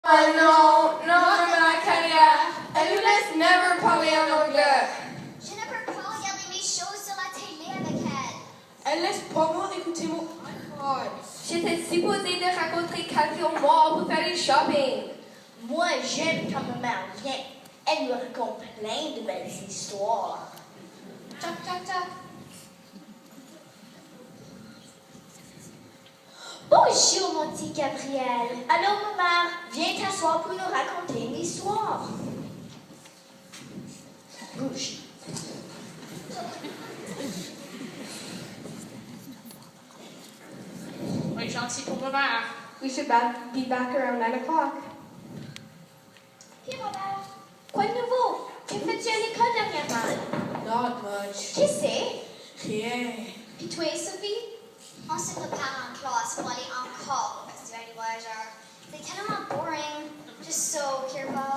Oh non, maman, Kalia, elle nous laisse never parler en anglais. Je ne peux pas regarder mes choses sur la télé avec elle. Elle laisse pas moi écouter mon iPod. J'étais supposée de rencontrer quelqu'un au mall pour faire du shopping. Moi, j'aime quand ma mère vient. Elle me raconte plein de belles histoires. Toc, toc, toc. Bonjour, mon petit Gabriel. Alors, ma mère, viens t'asseoir pour nous raconter une histoire. Bouge. Oui, gentil pour ma mère. We should be back around 9 o'clock. Puis, Robert, quoi de nouveau? Que fais-tu à l'école dernièrement? Not much. Qu'est-ce que c'est? Rien. Puis toi, Sophie? On se prépare en classe pour aller encore au festival des voyageurs. C'est tellement boring. Just so, Kirpa.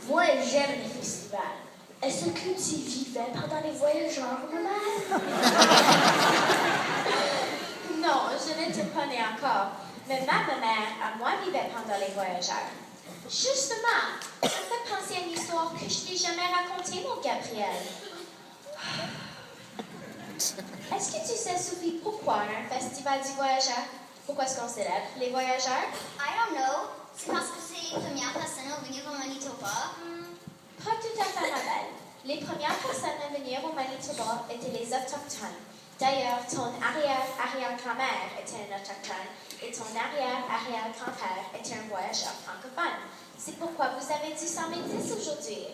Moi, j'aime les festivals. Est-ce que tu vivais pendant les voyageurs, maman? Non, je n'étais pas née encore, mais ma mère à moi vivait pendant les voyageurs. Justement, ça me fait penser à une histoire que je t'ai jamais racontée, mon Gabriel. Est-ce que tu sais, Sophie, pourquoi on a un festival du voyageur? Pourquoi est-ce qu'on célèbre les voyageurs? I don't know. C'est parce que c'est les premières personnes à venir au Manitoba. Pas tout à fait, ma belle. Les premières personnes à venir au Manitoba étaient les Autochtones. D'ailleurs, ton arrière-arrière-grand-mère était un Autochtone et ton arrière-arrière-grand-père était un voyageur francophone. C'est pourquoi vous avez du 126 aujourd'hui.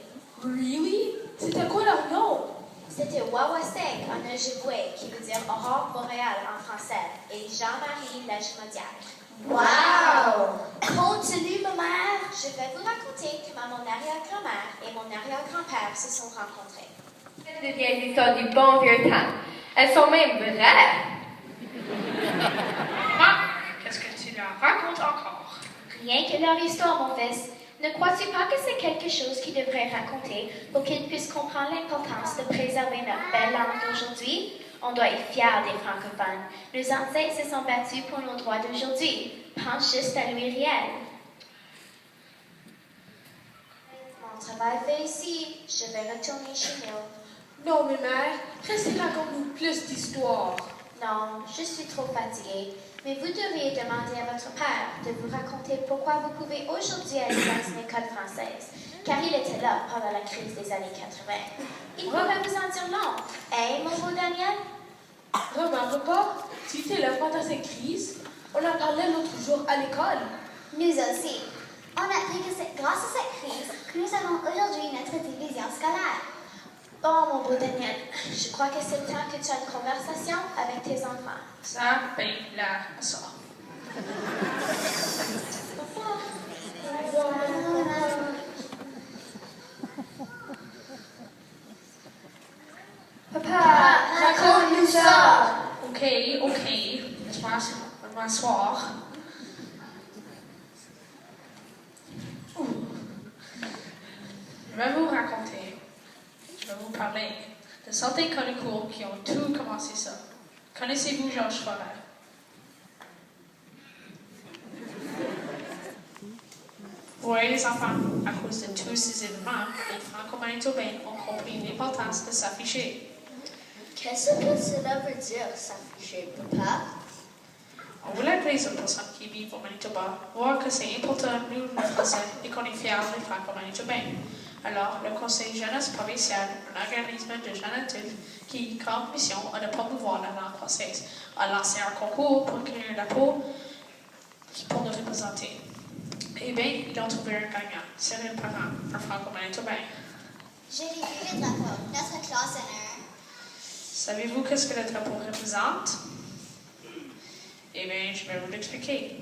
Really? C'était quoi leur nom? C'était Wawasek en Ojibwe, qui veut dire aurore boréale en français, et Jean-Marie Lagimodiac. Wow! Continue, ma mère. Je vais vous raconter comment mon arrière-grand-mère et mon arrière-grand-père se sont rencontrés. C'est des vieilles histoires du bon vieux temps. Elles sont même vraies. Qu'est-ce que tu leur racontes encore? Rien que leur histoire, mon fils. Ne crois-tu pas que c'est quelque chose qu'ils devraient raconter pour qu'ils puissent comprendre l'importance de préserver notre belle langue d'aujourd'hui? On doit être fiers des francophones. Nos ancêtres se sont battus pour nos droits d'aujourd'hui. Pense juste à Louis Riel. Mon travail fait ici. Je vais retourner chez nous. Non, mais mère, restez raconte-nous plus d'histoires. Non, je suis trop fatiguée. Mais vous devriez demander à votre père de vous raconter pourquoi vous pouvez aujourd'hui aller dans une école française. Car il était là pendant la crise des années 80. Il pourrait vous en dire long. Hein, mon beau Daniel? Remarque pas, tu étais là pendant cette crise. On en parlait l'autre jour à l'école. Nous aussi. On a appris que c'est grâce à cette crise que nous avons aujourd'hui notre division scolaire. Bon, mon beau Daniel, je crois que c'est le temps que tu aies une conversation avec tes enfants. Ça, ben, là, ça. Papa, raconte-nous ça. OK. Laisse-moi m'asseoir. Je vais vous raconter. Je vais vous parler de certains Conicourt qui ont tout commencé ça. Connaissez-vous Georges Forêt? Oui, les enfants, à cause de tous ces événements, les Franco-Manitobains ont compris l'importance de s'afficher. Qu'est-ce que cela veut dire, s'afficher, papa? On voulait que les autres personnes qui vivent au Manitoba voient que c'est important, nous, les Français, et qu'on est fiers des Franco-Manitobains. Alors, le Conseil jeunesse provincial, un organisme de jeunes adultes qui, comme mission, a de promouvoir la langue française, a lancé un concours pour créer la peau pour nous représenter. Eh bien, ils ont trouvé un gagnant, Cyril Parent, un franco-manitobain. J'ai vu le drapeau. Notre classe en a un. Savez-vous qu'est-ce que le drapeau représente? Eh bien, je vais vous l'expliquer.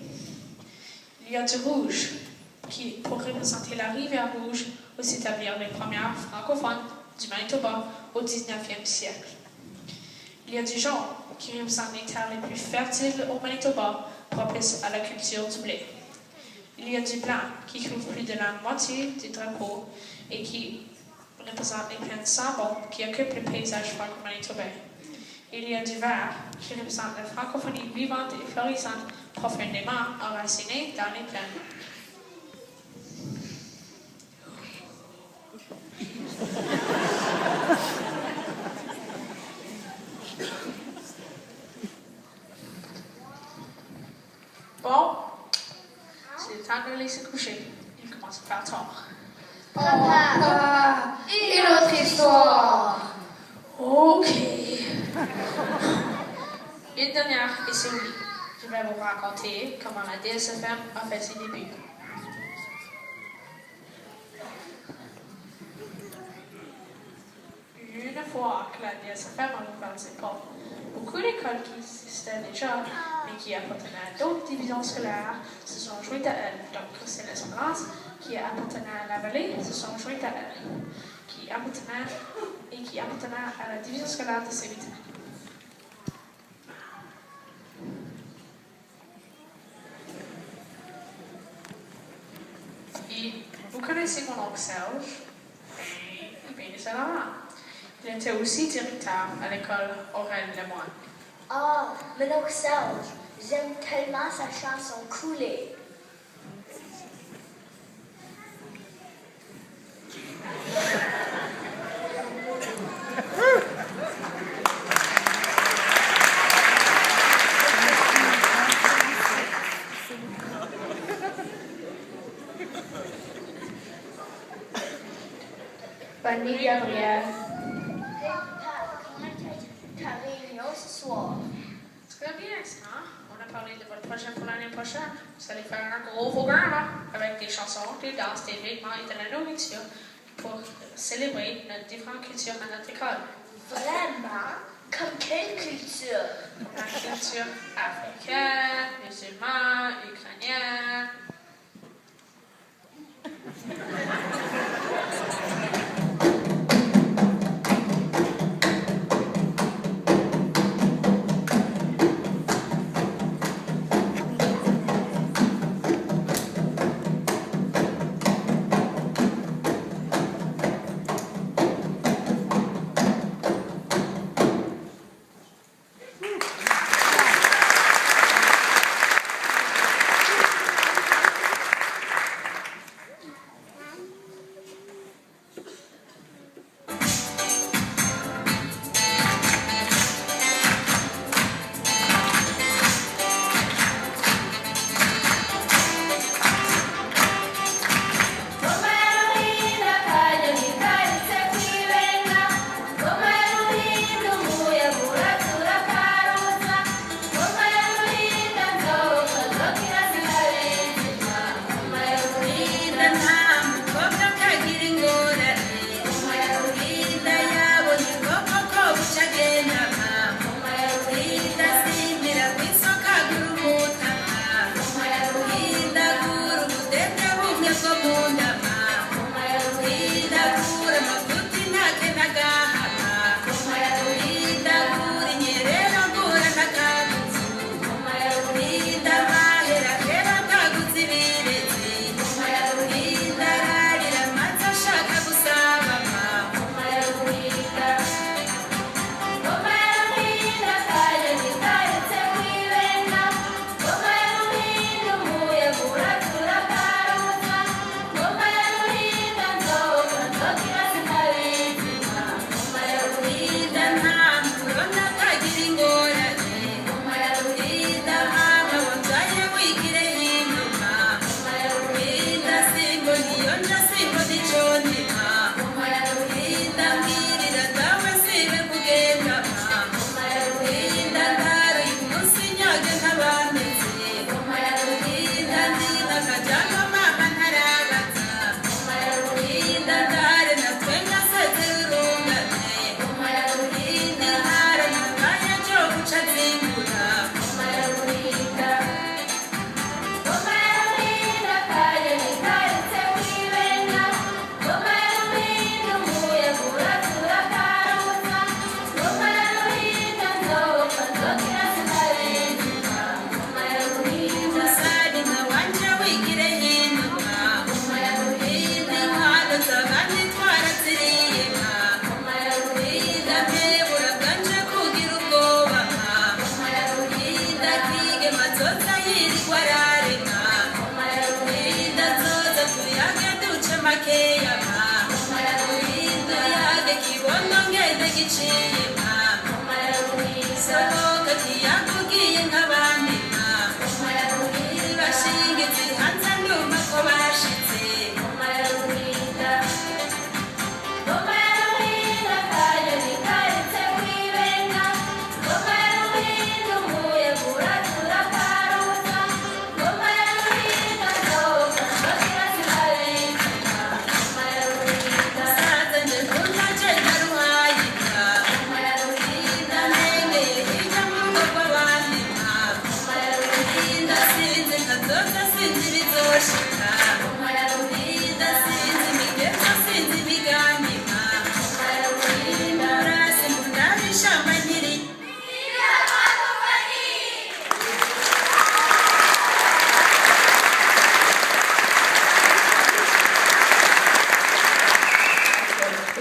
Il y a du rouge, qui, pour représenter la rivière rouge, où s'établirent les premières francophones du Manitoba au 19e siècle. Il y a du jaune, qui représente les terres les plus fertiles au Manitoba, propices à la culture du blé. Il y a du blanc, qui couvre plus de la moitié du drapeau et qui représente les plaines sans bombe qui occupent le paysage franco-manitobain. Il y a du vert, qui représente la francophonie vivante et florissante profondément enracinés dans les plaines. Bon, c'est le temps de les se coucher. Il commence à faire tard. Papa, une autre histoire. Ok. Une dernière, et c'est oui. Je vais vous raconter comment la DSFM a fait ses débuts. Une fois que la DSFM a ouvert ses portes, beaucoup d'écoles qui existaient déjà, mais qui appartenaient à d'autres divisions scolaires, se sont jointes à elle. Donc, c'est l'Espérance qui appartenait à la vallée, se sont jointes à elle, qui appartenaient à la division scolaire de Saint-Vital. Et vous connaissez mon oncle Serge? Bien étonnamment. Il était aussi directeur à l'école Aurèle Lemoine. Ah, mon oncle Serge, j'aime tellement sa chanson Coulée. Bonne nuit, Gabriel. Hey, papa, comment était ta réunion ce soir? Très bien, hein? On a parlé de votre projet pour l'année prochaine. Vous allez faire un gros programme, hein? Avec des chansons, des danses, des vêtements et de la nourriture pour célébrer notre différentes cultures à notre école. Vraiment? Comme quelle culture? La culture africaine, musulmane, ukrainienne.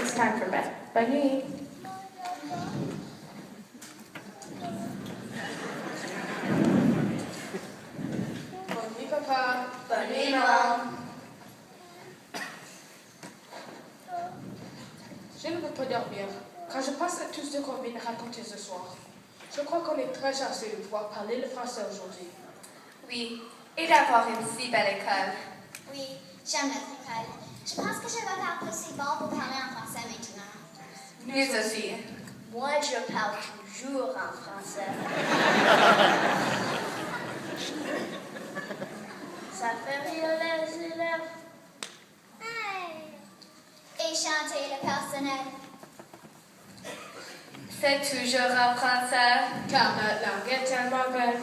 It's time for bed. Bonne nuit. Bonne nuit, papa. Bonne nuit, maman. Je ne veux pas dormir, car je pense à tout ce qu'on vient de raconter ce soir. Je crois qu'on est très chanceux de pouvoir parler le français aujourd'hui. Oui, et d'avoir une si belle école. Oui, j'aime notre école. Je pense que je vais faire possible pour parler en français maintenant. Nous aussi. Moi, je parle toujours en français. Ça fait rire les élèves. Et chanter le personnel. C'est toujours en français. Car notre langue est tellement belle.